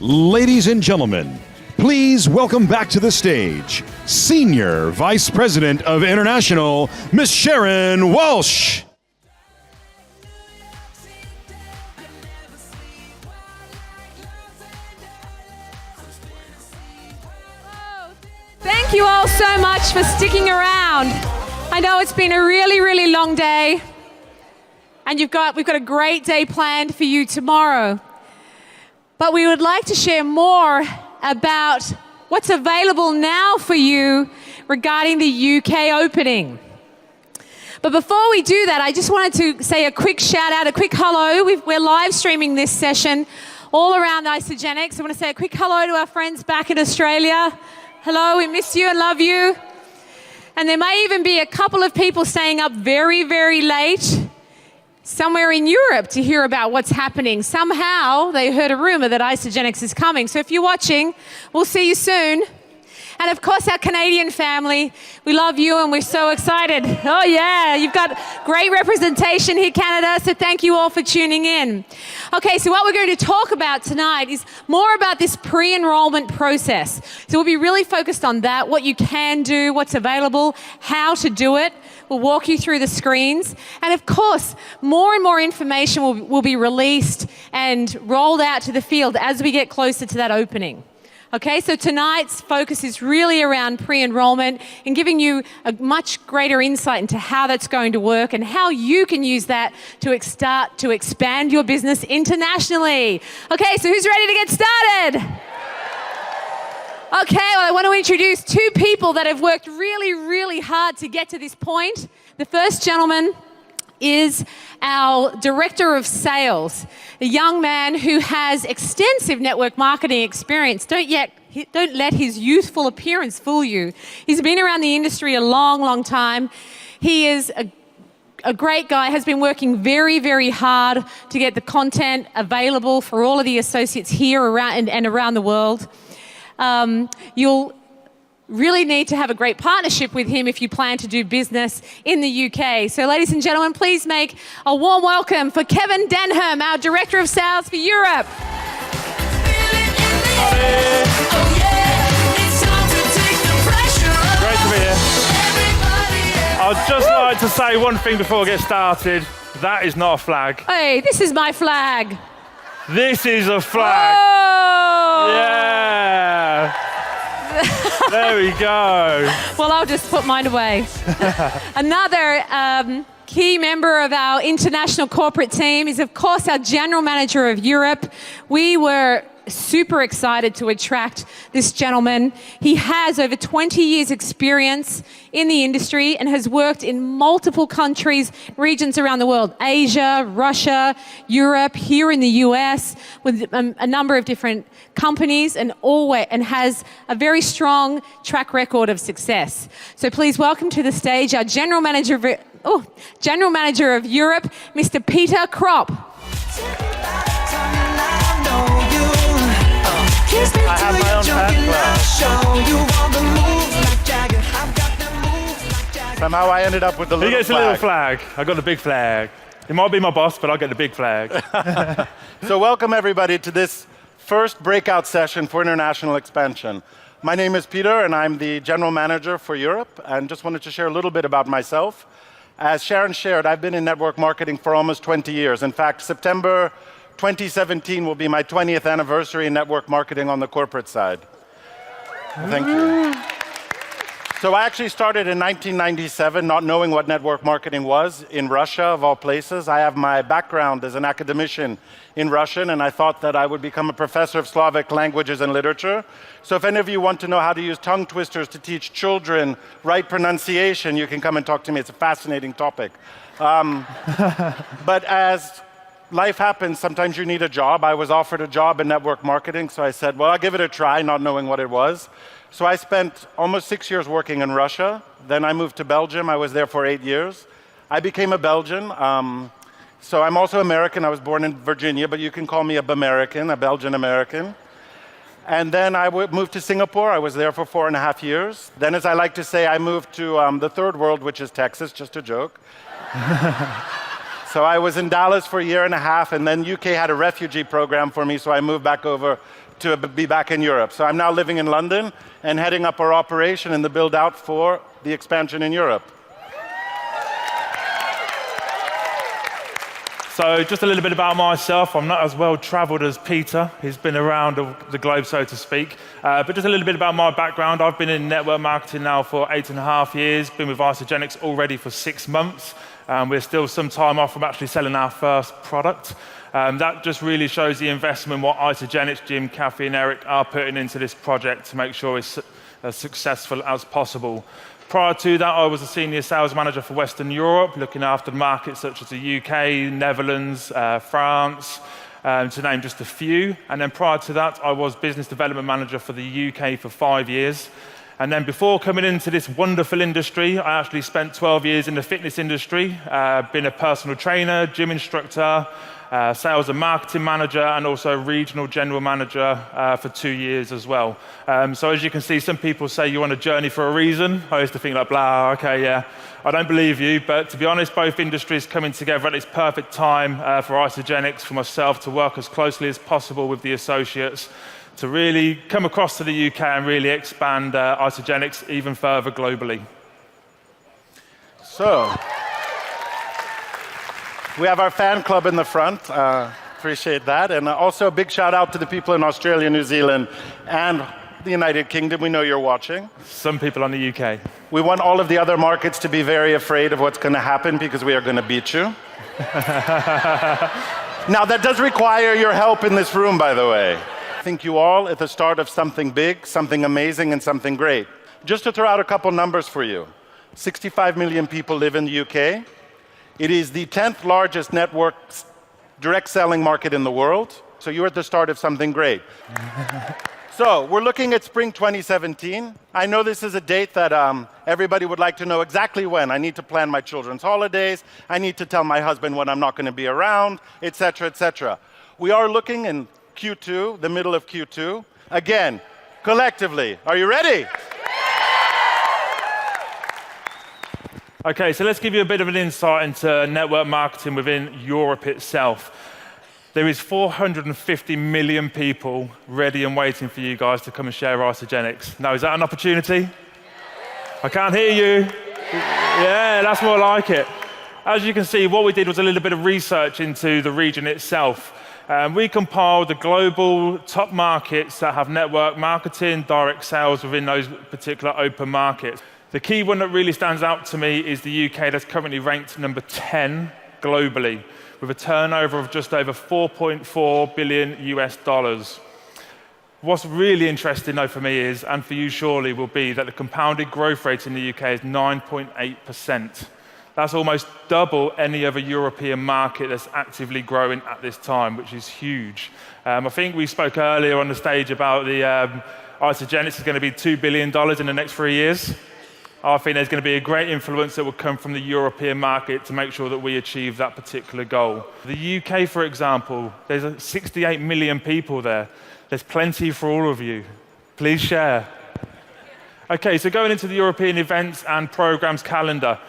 Ladies and gentlemen, please welcome back to the stage, Senior Vice President of International, Ms. Sharon Walsh. Thank you all so much for sticking around. I know it's been a really, really long day, and we've got a great day planned for you tomorrow. But we would like to share more about what's available now for you regarding the UK opening. But before we do that, I just wanted to say a quick shout out, a quick hello. We're live streaming this session all around Isogenics. I want to say a quick hello to our friends back in Australia. Hello, we miss you and love you. And there may even be a couple of people staying up very, very late somewhere in Europe to hear about what's happening. Somehow they heard a rumor that Isogenics is coming. So if you're watching, we'll see you soon. And of course, our Canadian family, we love you and we're so excited. Oh yeah, you've got great representation here, Canada, so thank you all for tuning in. Okay, so what we're going to talk about tonight is more about this pre-enrollment process. So we'll be really focused on that, what you can do, what's available, how to do it. We'll walk you through the screens. And of course, more and more information will be released and rolled out to the field as we get closer to that opening. Okay, so tonight's focus is really around pre-enrollment and giving you a much greater insight into how that's going to work and how you can use that to start to expand your business internationally. Okay, so who's ready to get started? Okay, well, I want to introduce two people that have worked really, really hard to get to this point. The first gentleman is our Director of Sales, a young man who has extensive network marketing experience. Don't let his youthful appearance fool you. He's been around the industry a long, long time. He is a great guy, has been working very, very hard to get the content available for all of the associates here and around the world. You'll really need to have a great partnership with him if you plan to do business in the UK. So ladies and gentlemen, please make a warm welcome for Kevin Denham, our Director of Sales for Europe. Great to be here. I'd just like to say one thing before I get started. That is not a flag. Hey, this is my flag. This is a flag. Oh! Yeah. There we go. Well, I'll just put mine away. Another key member of our international corporate team is, of course, our General Manager of Europe. We were super excited to attract this gentleman. He has over 20 years experience in the industry and has worked in multiple countries, regions around the world, Asia, Russia, Europe, here in the US, with a number of different companies and has a very strong track record of success. So please welcome to the stage our General Manager of Europe, Mr. Peter Kropp. I have my own flag. Somehow I ended up with the little flag. He gets a little flag. I got the big flag. He might be my boss, but I'll get the big flag. So welcome everybody to this first breakout session for international expansion. My name is Peter and I'm the General Manager for Europe, and just wanted to share a little bit about myself. As Sharon shared, I've been in network marketing for almost 20 years. In fact, September 2017 will be my 20th anniversary in network marketing on the corporate side. Thank you. So I actually started in 1997 not knowing what network marketing was in Russia, of all places. I have my background as an academician in Russian, and I thought that I would become a professor of Slavic languages and literature. So if any of you want to know how to use tongue twisters to teach children right pronunciation, you can come and talk to me. It's a fascinating topic. But as life happens, sometimes you need a job. I was offered a job in network marketing, so I said, well, I'll give it a try, not knowing what it was. So I spent almost 6 years working in Russia. Then I moved to Belgium. I was there for 8 years. I became a Belgian. So I'm also American. I was born in Virginia, but you can call me a Bamerican, a Belgian American. And then I moved to Singapore. I was there for 4.5 years. Then, as I like to say, I moved to the third world, which is Texas, just a joke. So I was in Dallas for 1.5 years, and then UK had a refugee program for me, so I moved back over to be back in Europe. So I'm now living in London and heading up our operation and the build out for the expansion in Europe. So just a little bit about myself. I'm not as well traveled as Peter. He's been around the globe, so to speak. But just a little bit about my background. I've been in network marketing now for 8.5 years, been with Isagenix already for 6 months. We're still some time off from actually selling our first product. That just really shows the investment what Isagenix, Jim, Kathy and Eric are putting into this project to make sure it's as successful as possible. Prior to that, I was a senior sales manager for Western Europe, looking after markets such as the UK, Netherlands, France, to name just a few. And then prior to that, I was business development manager for the UK for 5 years. And then before coming into this wonderful industry, I actually spent 12 years in the fitness industry, been a personal trainer, gym instructor, sales and marketing manager, and also regional general manager for 2 years as well. So as you can see, some people say you're on a journey for a reason. I used to think like, blah, okay, yeah. I don't believe you, but to be honest, both industries coming together at this perfect time for Isagenix, for myself to work as closely as possible with the associates, to really come across to the UK and really expand Isagenix even further globally. So, we have our fan club in the front. Appreciate that. And also a big shout out to the people in Australia, New Zealand, and the United Kingdom. We know you're watching. Some people on the UK. We want all of the other markets to be very afraid of what's going to happen because we are going to beat you. Now, that does require your help in this room, by the way. I think you all at the start of something big, something amazing, and something great. Just to throw out a couple numbers for you. 65 million people live in the UK. It is the 10th largest network direct selling market in the world. So you're at the start of something great. So we're looking at spring 2017. I know this is a date that everybody would like to know exactly when. I need to plan my children's holidays. I need to tell my husband when I'm not going to be around, etc., etc. We are looking in Q2, the middle of Q2. Again, collectively. Are you ready? Okay, so let's give you a bit of an insight into network marketing within Europe itself. There is 450 million people ready and waiting for you guys to come and share Isagenix. Now, is that an opportunity? I can't hear you. Yeah, that's more like it. As you can see, what we did was a little bit of research into the region itself. We compiled the global top markets that have network marketing, direct sales within those particular open markets. The key one that really stands out to me is the UK, that's currently ranked number 10 globally, with a turnover of just over 4.4 billion US dollars. What's really interesting though for me is, and for you surely, will be that the compounded growth rate in the UK is 9.8%. That's almost double any other European market that's actively growing at this time, which is huge. I think we spoke earlier on the stage about the Isagenix is going to be $2 billion in the next 3 years. I think there's going to be a great influence that will come from the European market to make sure that we achieve that particular goal. The UK, for example, there's 68 million people there. There's plenty for all of you. Please share. Okay, so going into the European events and programs calendar,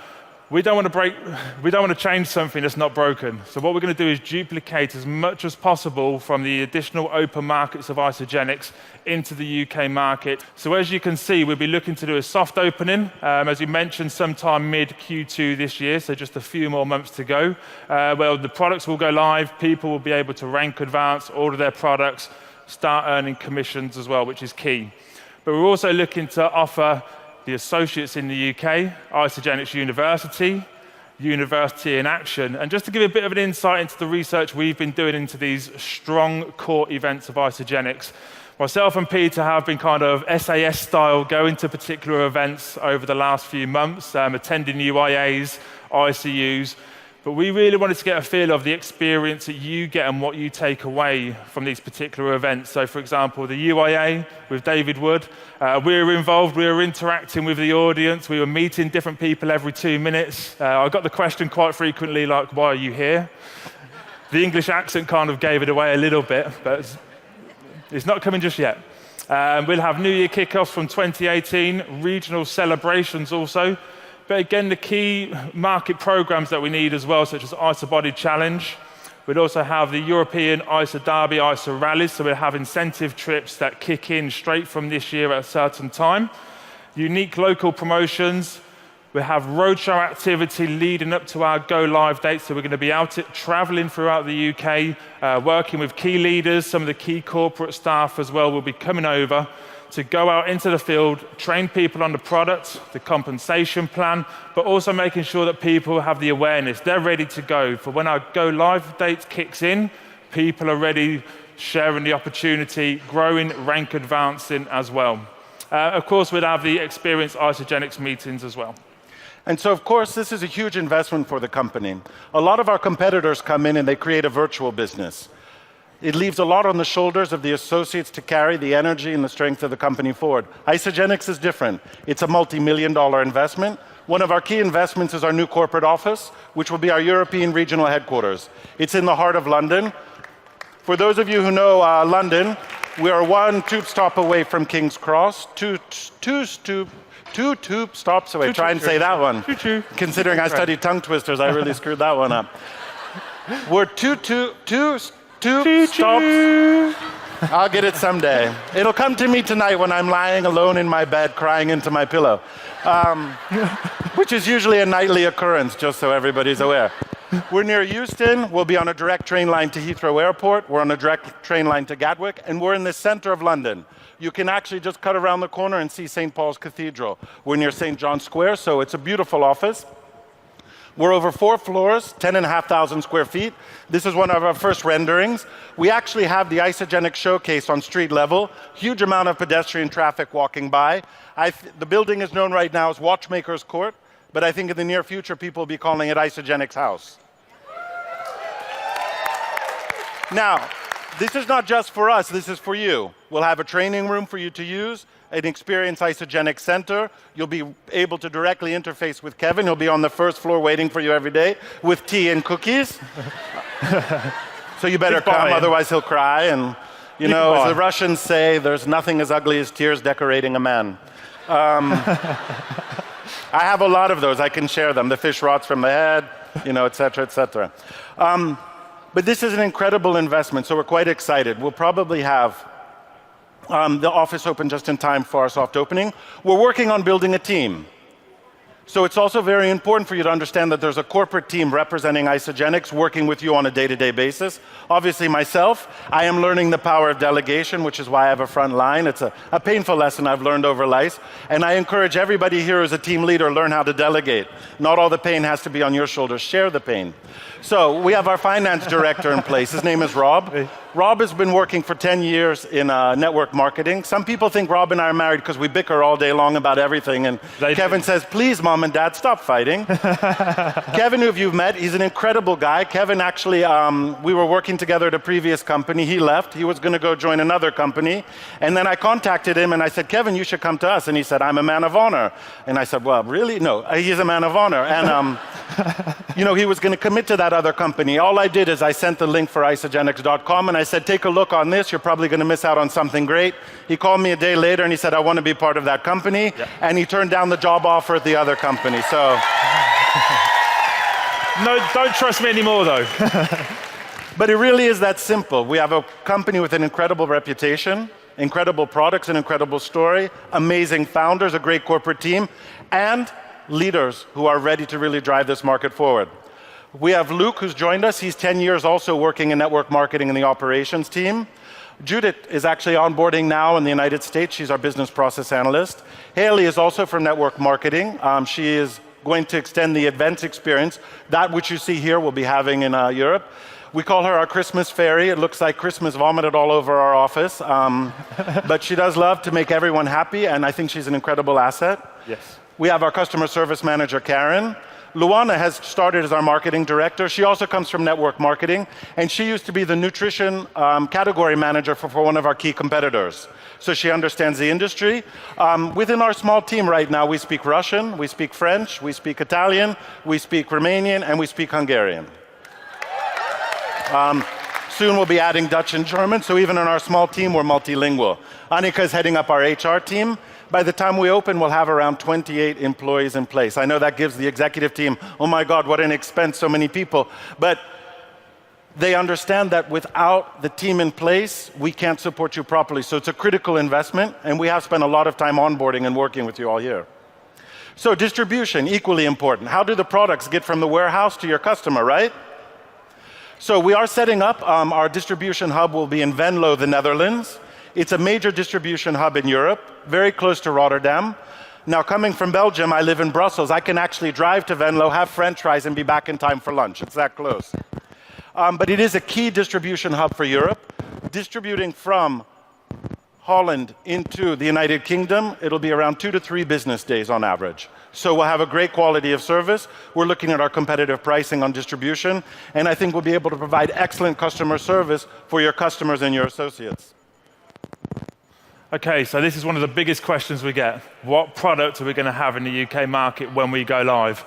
we don't want to change something that's not broken. So what we're going to do is duplicate as much as possible from the additional open markets of Isagenix into the UK market. So as you can see, we'll be looking to do a soft opening, as we mentioned, sometime mid Q2 this year, so just a few more months to go. Well, the products will go live, people will be able to rank advance, order their products, start earning commissions as well, which is key. But we're also looking to offer the associates in the UK, Isagenix University, University in Action. And just to give a bit of an insight into the research we've been doing into these strong core events of Isagenix, myself and Peter have been kind of SAS style going to particular events over the last few months, attending UIAs, ICUs, but we really wanted to get a feel of the experience that you get and what you take away from these particular events. So for example, the UIA with David Wood, we were involved, we were interacting with the audience, we were meeting different people every 2 minutes. I got the question quite frequently, like, why are you here? The English accent kind of gave it away a little bit, but it's not coming just yet. We'll have New Year kickoffs from 2018, regional celebrations also. But again, the key market programs that we need as well, such as IsaBody Challenge, We'd also have the European ISA Derby, ISA Rallies, so we'll have incentive trips that kick in straight from this year at a certain time. Unique local promotions. We have roadshow activity leading up to our go live date, so we're going to be out traveling throughout the UK, working with key leaders, some of the key corporate staff as well will be coming over to go out into the field, train people on the product, the compensation plan, but also making sure that people have the awareness. They're ready to go. For when our go live date kicks in, people are ready, sharing the opportunity, growing, rank advancing as well. Of course, we'd have the Experience Isagenix meetings as well. And so, of course, this is a huge investment for the company. A lot of our competitors come in and they create a virtual business. It leaves a lot on the shoulders of the associates to carry the energy and the strength of the company forward. Isagenix is different. It's a multi-million-dollar investment. One of our key investments is our new corporate office, which will be our European regional headquarters. It's in the heart of London. For those of you who know London, we are one tube stop away from King's Cross, two tube stops away. Try and say that one. Considering I studied tongue twisters, I really screwed that one up. We're two stops. I'll get it someday. It'll come to me tonight when I'm lying alone in my bed crying into my pillow, which is usually a nightly occurrence, just so everybody's aware. We're near Euston. We'll be on a direct train line to Heathrow Airport. We're on a direct train line to Gatwick, and we're in the center of London. You can actually just cut around the corner and see St. Paul's Cathedral. We're near St. John's Square, so it's a beautiful office. We're over 4 floors, 10,500 square feet. This is one of our first renderings. We actually have the Isagenix showcase on street level. Huge amount of pedestrian traffic walking by. The building is known right now as Watchmaker's Court, but I think in the near future people will be calling it Isagenix House. Now, this is not just for us, this is for you. We'll have a training room for you to use, an Experience Isagenix Center. You'll be able to directly interface with Kevin. He'll be on the first floor waiting for you every day with tea and cookies. So you better come, otherwise he'll cry. And you know, as the Russians say, there's nothing as ugly as tears decorating a man. I have a lot of those. I can share them. The fish rots from the head, you know, et cetera, et cetera. But this is an incredible investment, so we're quite excited. We'll probably have the office open just in time for our soft opening. We're working on building a team. So it's also very important for you to understand that there's a corporate team representing Isagenix working with you on a day-to-day basis. Obviously myself, I am learning the power of delegation, which is why I have a front line. It's a painful lesson I've learned over life. And I encourage everybody here as a team leader, learn how to delegate. Not all the pain has to be on your shoulders. Share the pain. So we have our finance director in place. His name is Rob. Rob has been working for 10 years in network marketing. Some people think Rob and I are married because we bicker all day long about everything. And Kevin says, please, Mom and Dad, stop fighting. Kevin, who you've met, he's an incredible guy. Kevin actually, we were working together at a previous company. He left. He was going to go join another company. And then I contacted him and I said, Kevin, you should come to us. And he said, I'm a man of honor. And I said, well, really? No, he's a man of honor. And, you know, he was going to commit to that other company. All I did is I sent the link for isagenix.com and I said, take a look on this. You're probably going to miss out on something great. He called me a day later and he said, I want to be part of that company. Yeah. And he turned down the job offer at the other company. So, no, don't trust me anymore, though. But it really is that simple. We have a company with an incredible reputation, incredible products, an incredible story, amazing founders, a great corporate team, and leaders who are ready to really drive this market forward. We have Luke, who's joined us. He's 10 years also working in network marketing in the operations team. Judith is actually onboarding now in the United States. She's our business process analyst. Haley is also from network marketing. She is going to extend the events experience. That which you see here we'll be having in Europe. We call her our Christmas fairy. It looks like Christmas vomited all over our office. But she does love to make everyone happy, and I think she's an incredible asset. Yes. We have our customer service manager, Karen. Luana has started as our marketing director. She also comes from network marketing, and she used to be the nutrition category manager for one of our key competitors. So she understands the industry. Within our small team right now, we speak Russian, we speak French, we speak Italian, we speak Romanian, and we speak Hungarian. Soon we'll be adding Dutch and German, so even in our small team, we're multilingual. Annika is heading up our HR team. By the time we open, we'll have around 28 employees in place. I know that gives the executive team, oh my God, what an expense, so many people. But They understand that without the team in place, we can't support you properly. So it's a critical investment, and we have spent a lot of time onboarding and working with you all here. So distribution, equally important. How do the products get from the warehouse to your customer, right? So we are setting up, our distribution hub will be in Venlo, the Netherlands. It's a major distribution hub in Europe, very close to Rotterdam. Now, coming from Belgium, I live in Brussels. I can actually drive to Venlo, have French fries, and be back in time for lunch. It's that close. But it is a key distribution hub for Europe. Distributing from Holland into the United Kingdom, it'll be around 2 to 3 business days on average. So we'll have a great quality of service. We're looking at our competitive pricing on distribution, and I think we'll be able to provide excellent customer service for your customers and your associates. Okay, so this is one of the biggest questions we get. What product are we going to have in the UK market when we go live?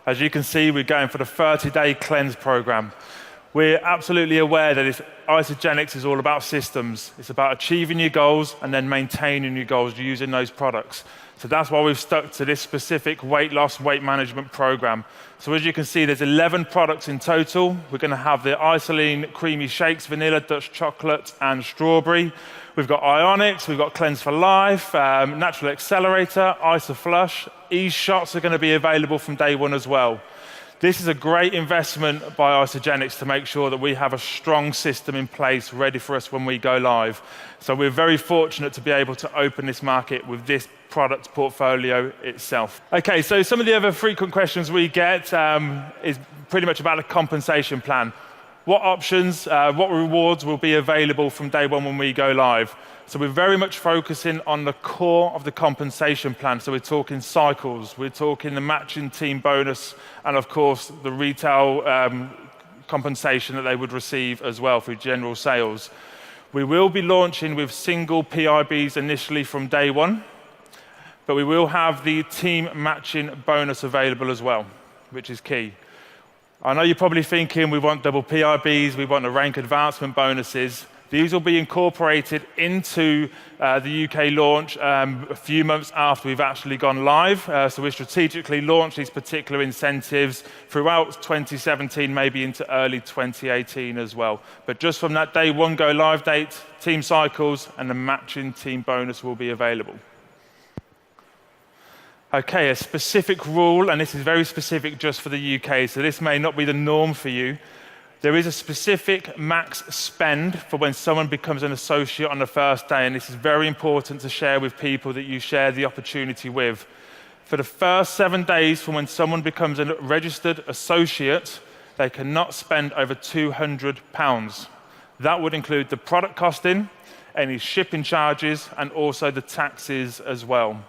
As you can see, we're going for the 30-day cleanse program. We're absolutely aware that Isagenix is all about systems. It's about achieving your goals and then maintaining your goals using those products. So that's why we've stuck to this specific weight loss, weight management program. So as you can see, there's 11 products in total. We're going to have the Isoline Creamy Shakes, Vanilla, Dutch Chocolate, and Strawberry. We've got Ionics, we've got Cleanse for Life, Natural Accelerator, IsoFlush. Ease shots are going to be available from day one as well. This is a great investment by Isagenix to make sure that we have a strong system in place ready for us when we go live. So we're very fortunate to be able to open this market with this product portfolio itself. Okay, so some of the other frequent questions we get is pretty much about the compensation plan. What options, what rewards will be available from day one when we go live? So we're very much focusing on the core of the compensation plan. So we're talking cycles, we're talking the matching team bonus, and of course the retail compensation that they would receive as well through general sales. We will be launching with single PIBs initially from day one, but we will have the team matching bonus available as well, which is key. I know you're probably thinking we want double PIBs, we want the rank advancement bonuses. These will be incorporated into the UK launch a few months after we've actually gone live. So we strategically launched these particular incentives throughout 2017, maybe into early 2018 as well. But just from that day one go live date, team cycles and the matching team bonus will be available. Okay, a specific rule, and this is very specific just for the UK, so this may not be the norm for you. There is a specific max spend for when someone becomes an associate on the first day, and this is very important to share with people that you share the opportunity with. For the first 7 days from when someone becomes a registered associate, they cannot spend over £200. That would include the product costing, any shipping charges, and also the taxes as well.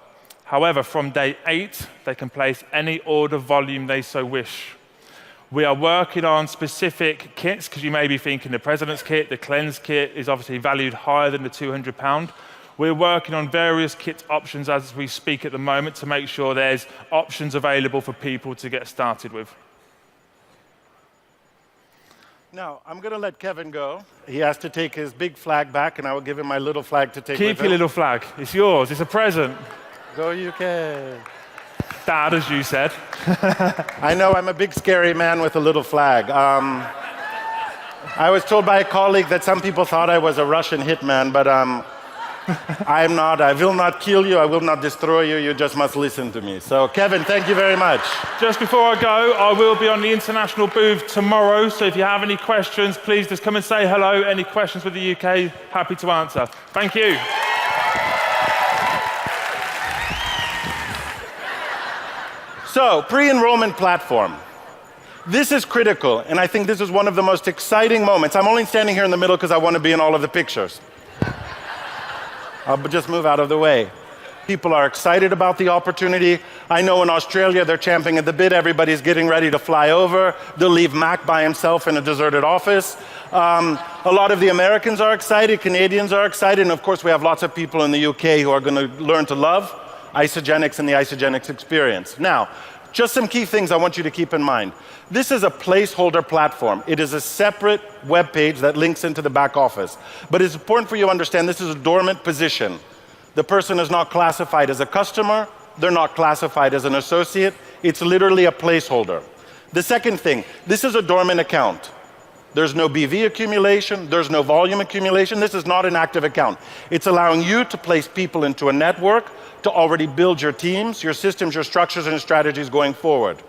However, from day 8, they can place any order volume they so wish. We are working on specific kits, because you may be thinking the President's Kit, the Cleanse Kit is obviously valued higher than the £200. We're working on various kit options as we speak at the moment to make sure there's options available for people to get started with. Now, I'm going to let Kevin go. He has to take his big flag back, and I will give him my little flag to take with him. Keep your little flag. It's yours. It's a present. Go UK. Dad, as you said. I know, I'm a big scary man with a little flag. I was told by a colleague that some people thought I was a Russian hitman, but I am not. I will not kill you. I will not destroy you. You just must listen to me. So, Kevin, thank you very much. Just before I go, I will be on the international booth tomorrow, so if you have any questions, please just come and say hello. Any questions with the UK, happy to answer. Thank you. So, pre-enrollment platform. This is critical, and I think this is one of the most exciting moments. I'm only standing here in the middle because I want to be in all of the pictures. I'll just move out of the way. People are excited about the opportunity. I know in Australia they're champing at the bit. Everybody's getting ready to fly over. They'll leave Mac by himself in a deserted office. A lot of the Americans are excited, Canadians are excited, and of course we have lots of people in the UK who are going to learn to love Isagenix and the Isagenix experience. Now, just some key things I want you to keep in mind. This is a placeholder platform. It is a separate web page that links into the back office. But it's important for you to understand this is a dormant position. The person is not classified as a customer. They're not classified as an associate. It's literally a placeholder. The second thing, this is a dormant account. There's no BV accumulation, there's no volume accumulation. This is not an active account. It's allowing you to place people into a network to already build your teams, your systems, your structures, and strategies going forward.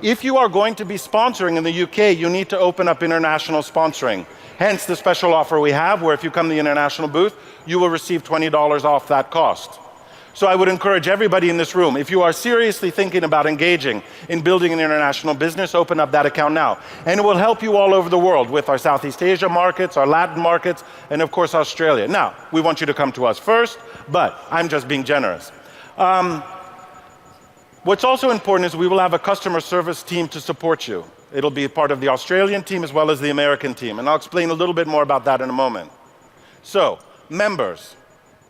If you are going to be sponsoring in the UK, you need to open up international sponsoring. Hence the special offer we have, where if you come to the international booth, you will receive $20 off that cost. So I would encourage everybody in this room, if you are seriously thinking about engaging in building an international business, open up that account now. And it will help you all over the world with our Southeast Asia markets, our Latin markets, and of course Australia. Now, we want you to come to us first, but I'm just being generous. What's also important is we will have a customer service team to support you. It'll be part of the Australian team as well as the American team, and I'll explain a little bit more about that in a moment. So, members.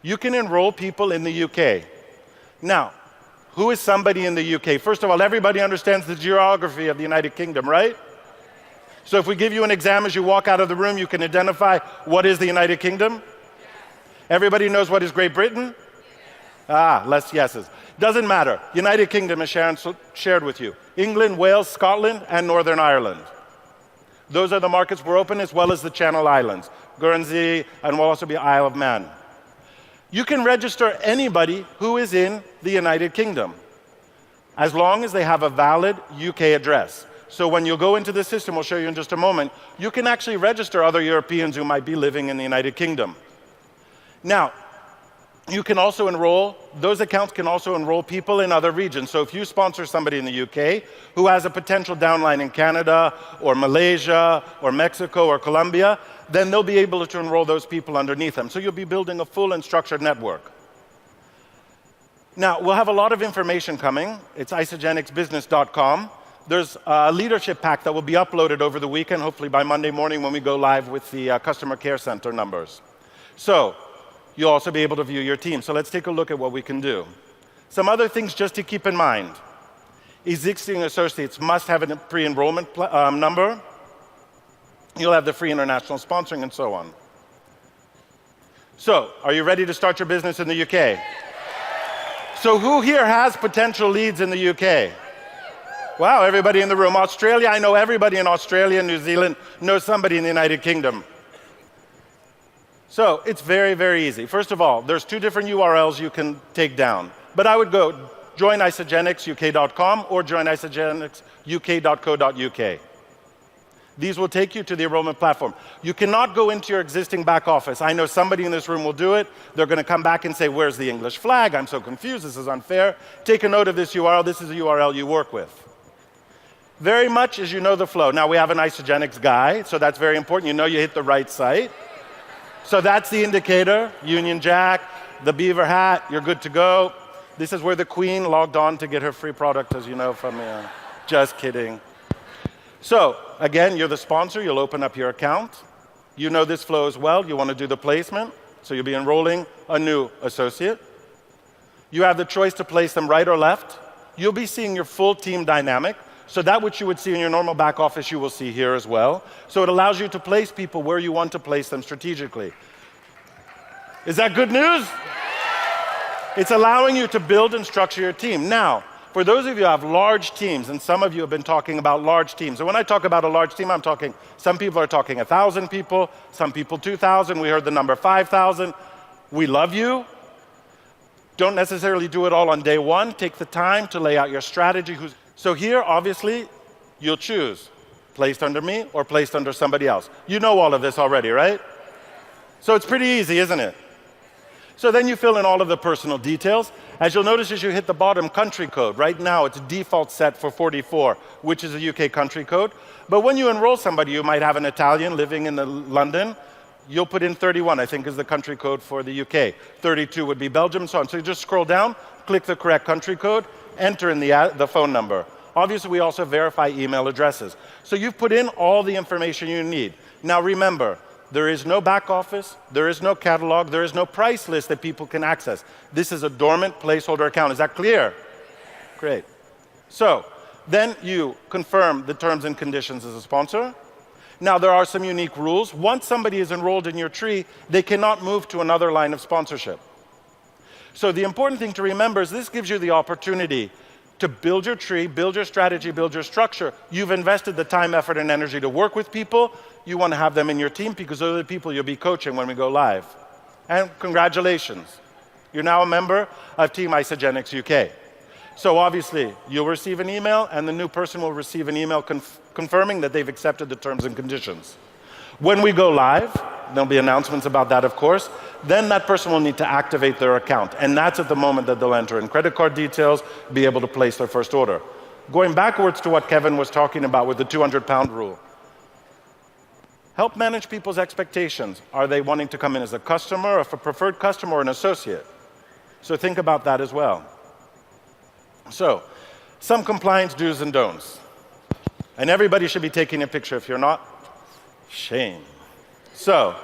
You can enroll people in the UK. Now, who is somebody in the UK? First of all, everybody understands the geography of the United Kingdom, right? So if we give you an exam as you walk out of the room, you can identify what is the United Kingdom? Everybody knows what is Great Britain? Less yeses. Doesn't matter. United Kingdom is shared with you. England, Wales, Scotland, and Northern Ireland. Those are the markets we're open, as well as the Channel Islands, Guernsey, and will also be Isle of Man. You can register anybody who is in the United Kingdom, as long as they have a valid UK address. So when you go into the system, we'll show you in just a moment, you can actually register other Europeans who might be living in the United Kingdom. Now, you can also enroll, those accounts can also enroll people in other regions. So if you sponsor somebody in the UK who has a potential downline in Canada or Malaysia or Mexico or Colombia, then they'll be able to enroll those people underneath them. So you'll be building a full and structured network. Now, we'll have a lot of information coming. It's isogenicsbusiness.com. There's a leadership pack that will be uploaded over the weekend, hopefully by Monday morning when we go live with the customer care center numbers. So you'll also be able to view your team. So let's take a look at what we can do. Some other things just to keep in mind. Existing associates must have a pre-enrollment number. You'll have the free international sponsoring and so on. So, are you ready to start your business in the UK? So who here has potential leads in the UK? Wow, everybody in the room. Australia, I know everybody in Australia, New Zealand, knows somebody in the United Kingdom. So, it's very, very easy. First of all, there's 2 different URLs you can take down. But I would go joinisogenicuk.com or joinisogenicuk.co.uk. These will take you to the enrollment platform. You cannot go into your existing back office. I know somebody in this room will do it. They're going to come back and say, where's the English flag? I'm so confused. This is unfair. Take a note of this URL. This is a URL you work with. Very much as you know the flow. Now, we have an Isogenics guy, so that's very important. You know you hit the right site. So that's the indicator. Union Jack, the beaver hat, you're good to go. This is where the Queen logged on to get her free product, as you know from just kidding. So, again, you're the sponsor, you'll open up your account. You know this flow as well, you want to do the placement, so you'll be enrolling a new associate. You have the choice to place them right or left. You'll be seeing your full team dynamic, so that which you would see in your normal back office, you will see here as well. So it allows you to place people where you want to place them strategically. Is that good news? It's allowing you to build and structure your team. Now, for those of you who have large teams, and some of you have been talking about large teams, and when I talk about a large team, I'm talking, some people are talking 1,000 people, some people 2,000, we heard the number 5,000. We love you. Don't necessarily do it all on day one. Take the time to lay out your strategy. So here, obviously, you'll choose placed under me or placed under somebody else. You know all of this already, right? So it's pretty easy, isn't it? So then you fill in all of the personal details. As you'll notice as you hit the bottom, country code. Right now, it's default set for 44, which is a UK country code. But when you enroll somebody, you might have an Italian living in London. You'll put in 31, I think, is the country code for the UK. 32 would be Belgium, and so on. So you just scroll down, click the correct country code, enter in the phone number. Obviously, we also verify email addresses. So you've put in all the information you need. Now remember, there is no back office, there is no catalog, there is no price list that people can access. This is a dormant placeholder account. Is that clear? Great. So then you confirm the terms and conditions as a sponsor. Now there are some unique rules. Once somebody is enrolled in your tree, they cannot move to another line of sponsorship. So the important thing to remember is this gives you the opportunity to build your tree, build your strategy, build your structure. You've invested the time, effort, and energy to work with people. You want to have them in your team because those are the people you'll be coaching when we go live. And congratulations. You're now a member of Team Isagenix UK. So obviously, you'll receive an email, and the new person will receive an email confirming that they've accepted the terms and conditions. When we go live, there'll be announcements about that, of course, then that person will need to activate their account. And that's at the moment that they'll enter in credit card details, be able to place their first order. Going backwards to what Kevin was talking about with the 200-pound rule. Help manage people's expectations. Are they wanting to come in as a customer, a preferred customer, or an associate? So think about that as well. So, some compliance do's and don'ts. And everybody should be taking a picture. If you're not, shame. So,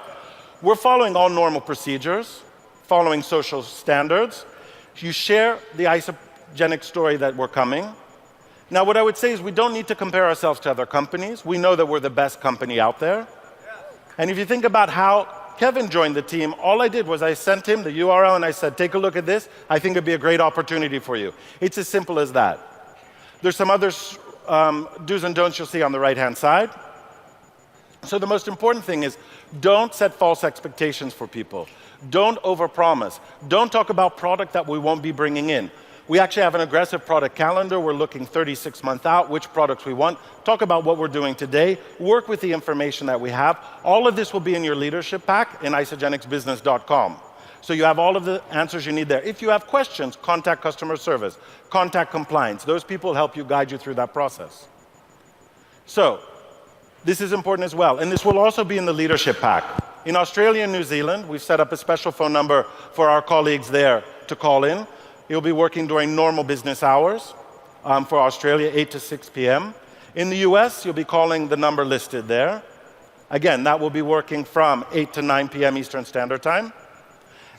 we're following all normal procedures, following social standards. You share the Isagenix story that we're coming. Now, what I would say is we don't need to compare ourselves to other companies. We know that we're the best company out there. And if you think about how Kevin joined the team, all I did was I sent him the URL and I said, take a look at this. I think it'd be a great opportunity for you. It's as simple as that. There's some other do's and don'ts you'll see on the right-hand side. So the most important thing is don't set false expectations for people. Don't overpromise. Don't talk about product that we won't be bringing in. We actually have an aggressive product calendar. We're looking 36 months out, which products we want. Talk about what we're doing today. Work with the information that we have. All of this will be in your leadership pack in isagenixbusiness.com. So you have all of the answers you need there. If you have questions, contact customer service, contact compliance. Those people will help you, guide you through that process. So this is important as well. And this will also be in the leadership pack. In Australia and New Zealand, we've set up a special phone number for our colleagues there to call in. You'll be working during normal business hours for Australia, 8 to 6 p.m. In the US, you'll be calling the number listed there. Again, that will be working from 8 to 9 p.m. Eastern Standard Time.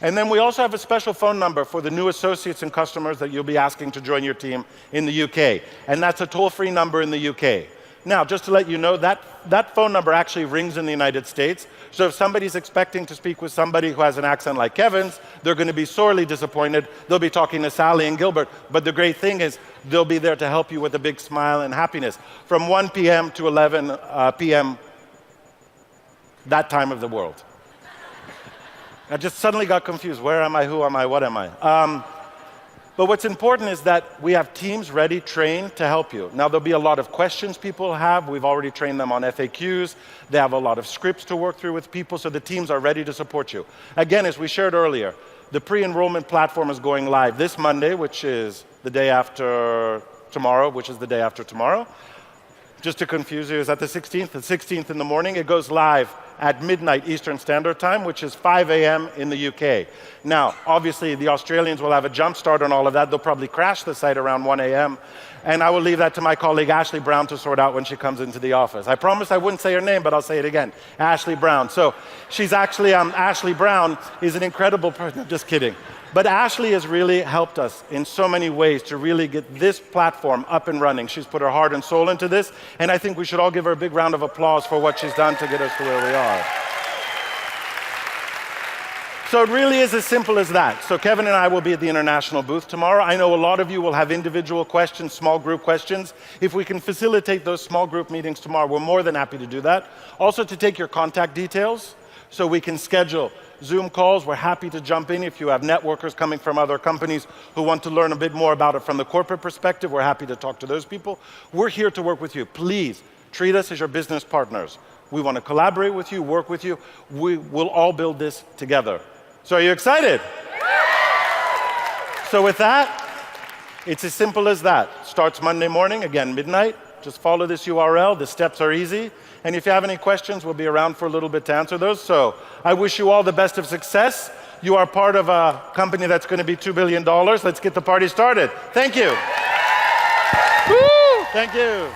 And then we also have a special phone number for the new associates and customers that you'll be asking to join your team in the UK. And that's a toll-free number in the UK. Now, just to let you know, that phone number actually rings in the United States. So if somebody's expecting to speak with somebody who has an accent like Kevin's, they're going to be sorely disappointed. They'll be talking to Sally and Gilbert. But the great thing is they'll be there to help you with a big smile and happiness. From 1 p.m. to 11 p.m., that time of the world. I just suddenly got confused. Where am I? Who am I? What am I? But what's important is that we have teams ready, trained to help you. Now, there'll be a lot of questions people have. We've already trained them on FAQs. They have a lot of scripts to work through with people, so the teams are ready to support you. Again, as we shared earlier, the pre-enrollment platform is going live this Monday, which is the day after tomorrow, Just to confuse you, is that the 16th? The 16th in the morning. It goes live at midnight Eastern Standard Time, which is 5 a.m. in the UK. Now, obviously, the Australians will have a jump start on all of that. They'll probably crash the site around 1 a.m. And I will leave that to my colleague Ashley Brown to sort out when she comes into the office. I promised I wouldn't say her name, but I'll say it again. Ashley Brown. So she's actually, Ashley Brown is an incredible person. Just kidding. But Ashley has really helped us in so many ways to really get this platform up and running. She's put her heart and soul into this, and I think we should all give her a big round of applause for what she's done to get us to where we are. So it really is as simple as that. So Kevin and I will be at the international booth tomorrow. I know a lot of you will have individual questions, small group questions. If we can facilitate those small group meetings tomorrow, we're more than happy to do that. Also to take your contact details so we can schedule Zoom calls. We're happy to jump in if you have networkers coming from other companies who want to learn a bit more about it from the corporate perspective. We're happy to talk to those people. We're here to work with you. Please treat us as your business partners. We want to collaborate with you, work with you. We will all build this together. So are you excited? So with that, it's as simple as that. Starts Monday morning, again, midnight. Just follow this URL. The steps are easy. And if you have any questions, we'll be around for a little bit to answer those. So I wish you all the best of success. You are part of a company that's going to be $2 billion. Let's get the party started. Thank you. Woo! Thank you.